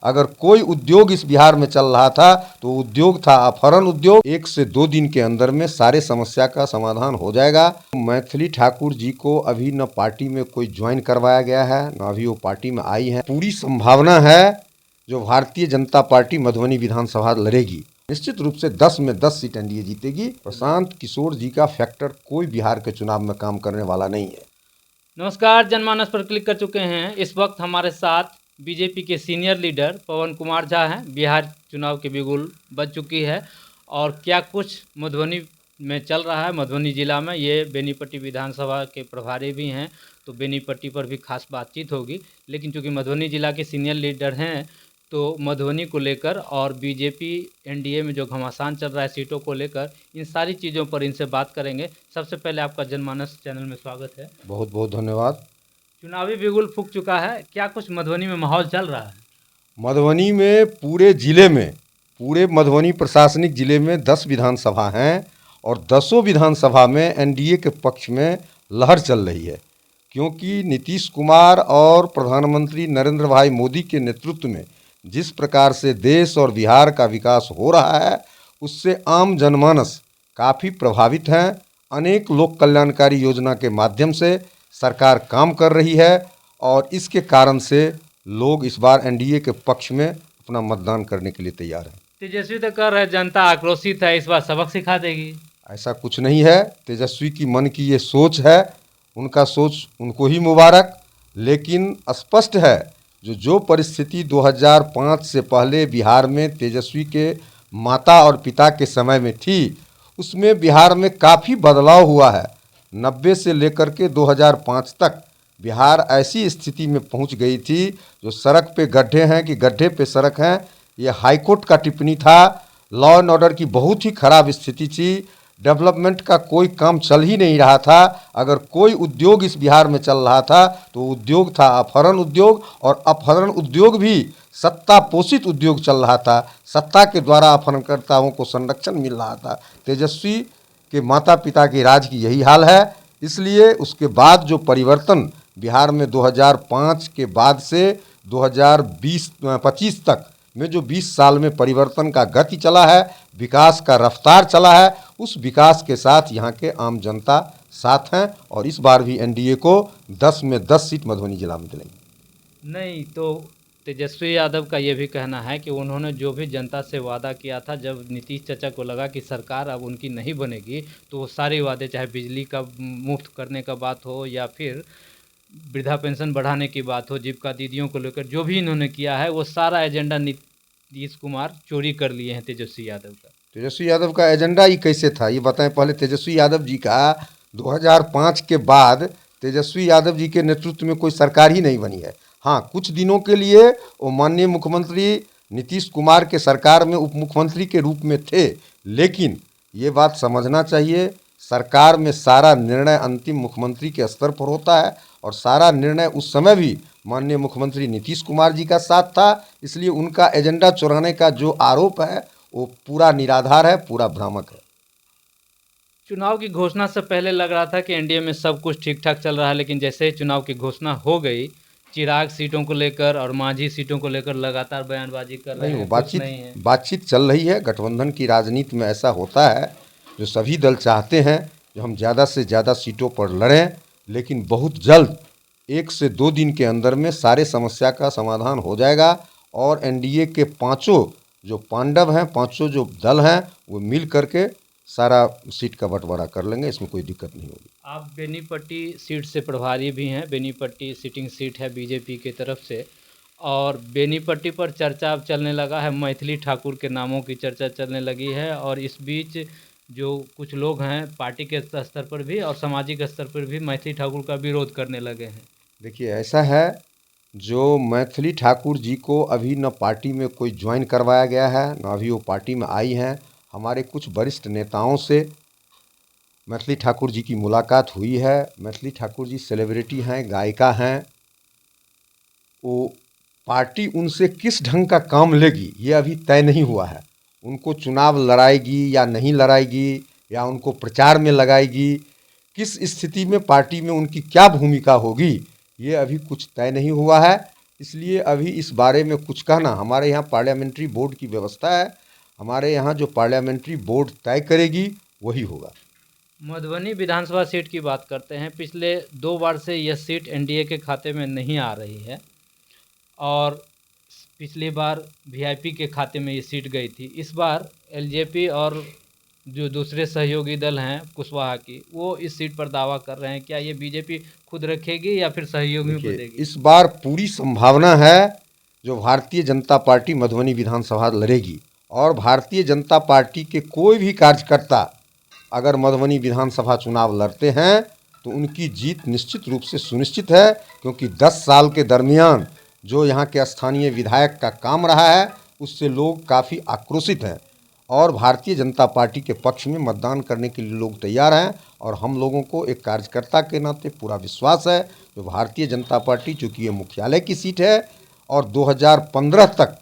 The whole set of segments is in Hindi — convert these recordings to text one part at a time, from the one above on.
अगर कोई उद्योग इस बिहार में चल रहा था तो उद्योग था अपहरण उद्योग। 1 से 2 दिन के अंदर में सारे समस्या का समाधान हो जाएगा। मैथिली ठाकुर जी को अभी न पार्टी में कोई ज्वाइन करवाया गया है, न अभी वो पार्टी में आई है। पूरी संभावना है जो भारतीय जनता पार्टी मधुबनी विधानसभा लड़ेगी, निश्चित रूप से 10 में 10 सीट एनडीए जीतेगी। प्रशांत किशोर जी का फैक्टर कोई बिहार के चुनाव में काम करने वाला नहीं है। नमस्कार, जनमानस पर क्लिक कर चुके हैं। इस वक्त हमारे साथ बीजेपी के सीनियर लीडर पवन कुमार झा हैं। बिहार चुनाव की बिगुल बज चुकी है और क्या कुछ मधुबनी में चल रहा है, मधुबनी जिला में, ये बेनीपट्टी विधानसभा के प्रभारी भी हैं तो बेनीपट्टी पर भी खास बातचीत होगी। लेकिन चूँकि मधुबनी जिला के सीनियर लीडर हैं तो मधुबनी को लेकर और बीजेपी एनडीए में जो घमासान चल रहा है सीटों को लेकर, इन सारी चीज़ों पर इनसे बात करेंगे। सबसे पहले आपका जनमानस चैनल में स्वागत है। बहुत बहुत धन्यवाद। चुनावी बिगुल फूंक चुका है, क्या कुछ मधुबनी में माहौल चल रहा है? मधुबनी में पूरे जिले में, पूरे मधुबनी प्रशासनिक जिले में 10 विधानसभा हैं और 10 विधानसभा में एनडीए के पक्ष में लहर चल रही है, क्योंकि नीतीश कुमार और प्रधानमंत्री नरेंद्र भाई मोदी के नेतृत्व में जिस प्रकार से देश और बिहार का विकास हो रहा है उससे आम जनमानस काफ़ी प्रभावित हैं। अनेक लोक कल्याणकारी योजना के माध्यम से सरकार काम कर रही है और इसके कारण से लोग इस बार एनडीए के पक्ष में अपना मतदान करने के लिए तैयार हैं। तेजस्वी तो कर रहे, जनता आक्रोशित है, इस बार सबक सिखा देगी। ऐसा कुछ नहीं है। तेजस्वी की मन की ये सोच है, उनका सोच उनको ही मुबारक। लेकिन स्पष्ट है जो परिस्थिति 2005 से पहले बिहार में तेजस्वी के माता और पिता के समय में थी, उसमें बिहार में काफ़ी बदलाव हुआ है। 90 से लेकर के 2005 तक बिहार ऐसी स्थिति में पहुंच गई थी जो सड़क पे गड्ढे हैं कि गड्ढे पे सड़क हैं, ये हाईकोर्ट का टिप्पणी था। लॉ एंड ऑर्डर की बहुत ही खराब स्थिति थी, डेवलपमेंट का कोई काम चल ही नहीं रहा था। अगर कोई उद्योग इस बिहार में चल रहा था तो उद्योग था अपहरण उद्योग, और अपहरण उद्योग भी सत्ता पोषित उद्योग चल रहा था। सत्ता के द्वारा अपहरणकर्ताओं को संरक्षण मिल रहा था। तेजस्वी के माता पिता के राज की यही हाल है। इसलिए उसके बाद जो परिवर्तन बिहार में 2005 के बाद से 2020-25 तक में जो 20 साल में परिवर्तन का गति चला है, विकास का रफ्तार चला है, उस विकास के साथ यहाँ के आम जनता साथ हैं और इस बार भी एनडीए को 10 में 10 सीट मधुबनी जिला में मिलेंगी। नहीं तो तेजस्वी यादव का ये भी कहना है कि उन्होंने जो भी जनता से वादा किया था, जब नीतीश चाचा को लगा कि सरकार अब उनकी नहीं बनेगी तो वो सारे वादे, चाहे बिजली का मुफ्त करने का बात हो या फिर वृद्धा पेंशन बढ़ाने की बात हो, जीविका दीदियों को लेकर जो भी इन्होंने किया है, वो सारा एजेंडा नीतीश कुमार चोरी कर लिए हैं तेजस्वी यादव का। तेजस्वी यादव का एजेंडा ही कैसे था ये बताएं पहले। तेजस्वी यादव जी का 2005 के बाद तेजस्वी यादव जी के नेतृत्व में कोई सरकार ही नहीं बनी है। हाँ, कुछ दिनों के लिए वो माननीय मुख्यमंत्री नीतीश कुमार के सरकार में उप मुख्यमंत्री के रूप में थे, लेकिन ये बात समझना चाहिए, सरकार में सारा निर्णय अंतिम मुख्यमंत्री के स्तर पर होता है और सारा निर्णय उस समय भी माननीय मुख्यमंत्री नीतीश कुमार जी का साथ था। इसलिए उनका एजेंडा चुराने का जो आरोप है वो पूरा निराधार है, पूरा भ्रामक है। चुनाव की घोषणा से पहले लग रहा था कि एनडीए में सब कुछ ठीक ठाक चल रहा है, लेकिन जैसे ही चुनाव की घोषणा हो गई, चिराग सीटों को लेकर और मांझी सीटों को लेकर लगातार बयानबाजी कर रहे हैं। बातचीत चल रही है। गठबंधन की राजनीति में ऐसा होता है, जो सभी दल चाहते हैं जो हम ज़्यादा से ज़्यादा सीटों पर लड़ें, लेकिन बहुत जल्द 1 से 2 दिन के अंदर में सारे समस्या का समाधान हो जाएगा और एनडीए के पांचों जो पांडव हैं, पांचों जो दल हैं, वो मिल करके सारा सीट का बंटवारा कर लेंगे। इसमें कोई दिक्कत नहीं होगी। आप बेनीपट्टी सीट से प्रभारी भी हैं। बेनीपट्टी सिटिंग सीट है बीजेपी की तरफ से, और बेनीपट्टी पर चर्चा अब चलने लगा है, मैथिली ठाकुर के नामों की चर्चा चलने लगी है। और इस बीच जो कुछ लोग हैं पार्टी के स्तर पर भी और सामाजिक स्तर पर भी मैथिली ठाकुर का विरोध करने लगे हैं। देखिए, ऐसा है, जो मैथिली ठाकुर जी को अभी न पार्टी में कोई ज्वाइन करवाया गया है, न अभी वो पार्टी में आई हैं। हमारे कुछ वरिष्ठ नेताओं से मैथिली ठाकुर जी की मुलाकात हुई है। मैथिली ठाकुर जी सेलिब्रिटी हैं, गायिका हैं। वो पार्टी उनसे किस ढंग का काम लेगी ये अभी तय नहीं हुआ है। उनको चुनाव लड़ाएगी या नहीं लड़ाएगी, या उनको प्रचार में लगाएगी, किस स्थिति में पार्टी में उनकी क्या भूमिका होगी, ये अभी कुछ तय नहीं हुआ है। इसलिए अभी इस बारे में कुछ कहना, हमारे यहाँ पार्लियामेंट्री बोर्ड की व्यवस्था है, हमारे यहाँ जो पार्लियामेंट्री बोर्ड तय करेगी वही होगा। मधुबनी विधानसभा सीट की बात करते हैं। पिछले 2 बार से यह सीट एनडीए के खाते में नहीं आ रही है और पिछली बार वीआईपी के खाते में ये सीट गई थी। इस बार एलजेपी और जो दूसरे सहयोगी दल हैं कुशवाहा की, वो इस सीट पर दावा कर रहे हैं। क्या ये बीजेपी खुद रखेगी या फिर सहयोगियों को देखिए, देगी? इस बार पूरी संभावना है जो भारतीय जनता पार्टी मधुबनी विधानसभा लड़ेगी, और भारतीय जनता पार्टी के कोई भी कार्यकर्ता अगर मधुबनी विधानसभा चुनाव लड़ते हैं तो उनकी जीत निश्चित रूप से सुनिश्चित है, क्योंकि 10 साल के दरमियान जो यहाँ के स्थानीय विधायक का काम रहा है उससे लोग काफ़ी आक्रोशित हैं और भारतीय जनता पार्टी के पक्ष में मतदान करने के लिए लोग तैयार हैं। और हम लोगों को एक कार्यकर्ता के नाते पूरा विश्वास है जो भारतीय जनता पार्टी, चूँकि ये मुख्यालय की सीट है और 2015 तक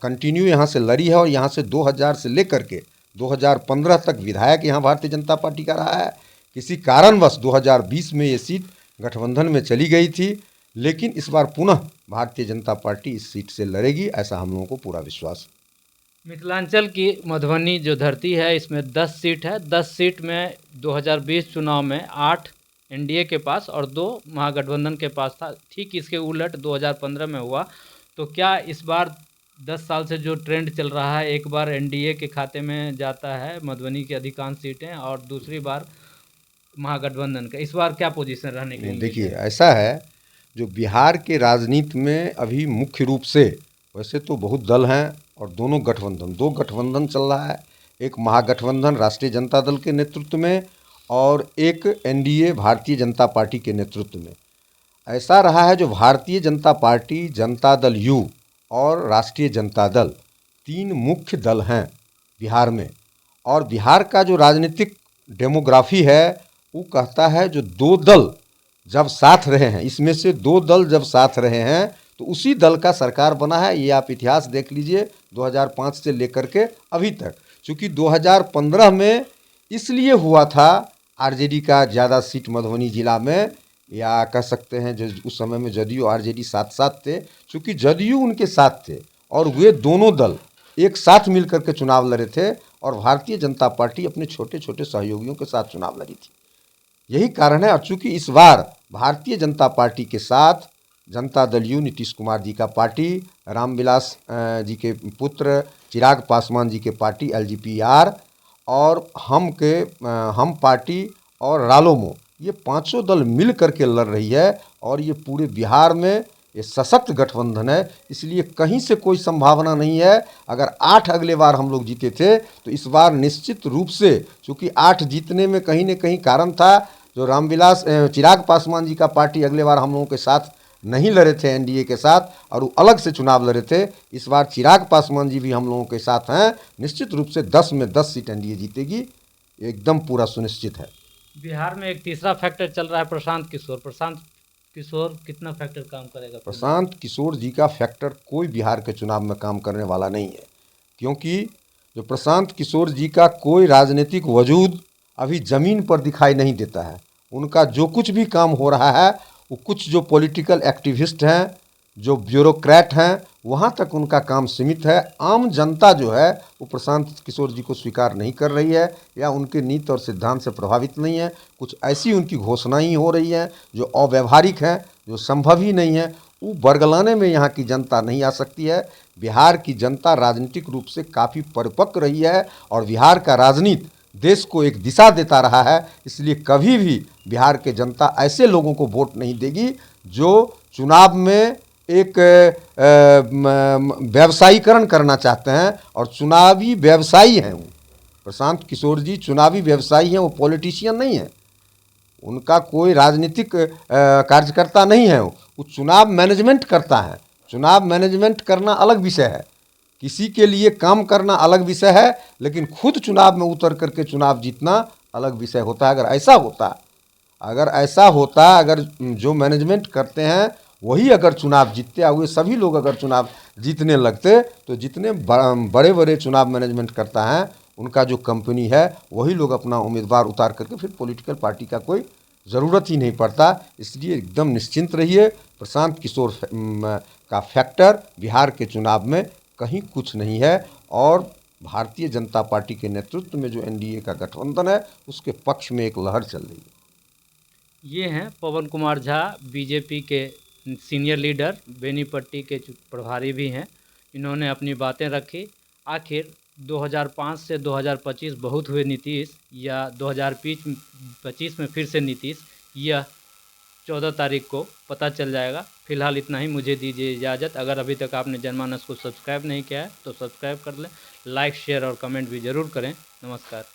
कंटिन्यू यहाँ से लड़ी है, और यहाँ से 2000 से लेकर के 2015 तक विधायक यहाँ भारतीय जनता पार्टी का रहा है। किसी कारणवश 2020 में ये सीट गठबंधन में चली गई थी, लेकिन इस बार पुनः भारतीय जनता पार्टी इस सीट से लड़ेगी, ऐसा हम लोगों को पूरा विश्वास है। मिथिलांचल की मधुबनी जो धरती है, इसमें 10 सीट है। 10 सीट में 2020 चुनाव में 8 एनडीए के पास और 2 महागठबंधन के पास था। ठीक इसके उलट 2015 में हुआ। तो क्या इस बार 10 साल से जो ट्रेंड चल रहा है, एक बार एनडीए के खाते में जाता है मधुबनी की अधिकांश सीटें और दूसरी बार महागठबंधन का, इस बार क्या पोजीशन रहने की उम्मीद देखिए, है? ऐसा है जो बिहार के राजनीति में अभी मुख्य रूप से, वैसे तो बहुत दल हैं और दोनों गठबंधन, 2 गठबंधन चल रहा है। एक महागठबंधन राष्ट्रीय जनता दल के नेतृत्व में और एक एनडीए भारतीय जनता पार्टी के नेतृत्व में। ऐसा रहा है जो भारतीय जनता पार्टी, जनता दल यू और राष्ट्रीय जनता दल 3 मुख्य दल हैं बिहार में। और बिहार का जो राजनीतिक डेमोग्राफी है वो कहता है जो 2 दल जब साथ रहे हैं, इसमें से 2 दल जब साथ रहे हैं तो उसी दल का सरकार बना है। ये आप इतिहास देख लीजिए 2005 से लेकर के अभी तक। चूँकि 2015 में इसलिए हुआ था आरजेडी का ज़्यादा सीट मधुबनी जिला में, या कह सकते हैं जो उस समय में जदयू आरजेडी साथ साथ थे, चूँकि जदयू उनके साथ थे और वे दोनों दल एक साथ मिल करके चुनाव लड़े थे और भारतीय जनता पार्टी अपने छोटे छोटे सहयोगियों के साथ चुनाव लड़ी थी। यही कारण है। और चूँकि इस बार भारतीय जनता पार्टी के साथ जनता दल यू नीतीश कुमार जी का पार्टी, रामविलास जी के पुत्र चिराग पासवान जी के पार्टी एलजेपीआर और हम पार्टी और रालोमो, ये 5 दल मिल करके लड़ रही है और ये पूरे बिहार में ये सशक्त गठबंधन है। इसलिए कहीं से कोई संभावना नहीं है। अगर 8 अगले बार हम लोग जीते थे तो इस बार निश्चित रूप से, चूँकि 8 जीतने में कहीं न कहीं कारण था जो रामविलास चिराग पासवान जी का पार्टी अगले बार हम लोगों के साथ नहीं लड़े थे एनडीए के साथ और वो अलग से चुनाव लड़े थे। इस बार चिराग पासवान जी भी हम लोगों के साथ हैं। निश्चित रूप से 10 में 10 सीट एनडीए जीतेगी, एकदम पूरा सुनिश्चित है। बिहार में एक तीसरा फैक्टर चल रहा है, प्रशांत किशोर। प्रशांत किशोर कितना फैक्टर काम करेगा? प्रशांत किशोर जी का फैक्टर कोई बिहार के चुनाव में काम करने वाला नहीं है, क्योंकि जो प्रशांत किशोर जी का कोई राजनीतिक वजूद अभी ज़मीन पर दिखाई नहीं देता है। उनका जो कुछ भी काम हो रहा है वो कुछ जो पॉलिटिकल एक्टिविस्ट हैं, जो ब्यूरोक्रेट हैं, वहाँ तक उनका काम सीमित है। आम जनता जो है वो प्रशांत किशोर जी को स्वीकार नहीं कर रही है या उनके नीति और सिद्धांत से प्रभावित नहीं है। कुछ ऐसी उनकी घोषणाएं हो रही हैं जो अव्यावहारिक हैं, जो संभव ही नहीं है। वो बरगलाने में यहाँ की जनता नहीं आ सकती है। बिहार की जनता राजनीतिक रूप से काफ़ी परिपक्व रही है और बिहार का राजनीति देश को एक दिशा देता रहा है। इसलिए कभी भी बिहार के जनता ऐसे लोगों को वोट नहीं देगी जो चुनाव में एक व्यवसायीकरण करना चाहते हैं, और चुनावी व्यवसायी हैं वो। प्रशांत किशोर जी चुनावी व्यवसायी हैं, वो पॉलिटिशियन नहीं है। उनका कोई राजनीतिक कार्यकर्ता नहीं है। वो चुनाव मैनेजमेंट करता है। चुनाव मैनेजमेंट करना अलग विषय है, किसी के लिए काम करना अलग विषय है, लेकिन खुद चुनाव में उतर करके चुनाव जीतना अलग विषय होता है। अगर ऐसा होता, अगर जो मैनेजमेंट करते हैं वही अगर चुनाव जीतते, हुए सभी लोग अगर चुनाव जीतने लगते, तो जितने बड़े बड़े चुनाव मैनेजमेंट करता है उनका जो कंपनी है वही लोग अपना उम्मीदवार उतार करके फिर पॉलिटिकल पार्टी का कोई ज़रूरत ही नहीं पड़ता। इसलिए एकदम निश्चिंत रहिए, प्रशांत किशोर का फैक्टर बिहार के चुनाव में कहीं कुछ नहीं है। और भारतीय जनता पार्टी के नेतृत्व में जो एनडीए का गठबंधन है उसके पक्ष में एक लहर चल रही है। ये हैं पवन कुमार झा, बीजेपी के सीनियर लीडर, बेनीपट्टी के प्रभारी भी हैं। इन्होंने अपनी बातें रखी। आखिर 2005 से 2025 बहुत हुए नीतीश, या 2025 में फिर से नीतीश, यह 14 तारीख को पता चल जाएगा। फिलहाल इतना ही, मुझे दीजिए इजाज़त। अगर अभी तक आपने जनमानस को सब्सक्राइब नहीं किया है तो सब्सक्राइब कर लें, लाइक शेयर और कमेंट भी ज़रूर करें। नमस्कार।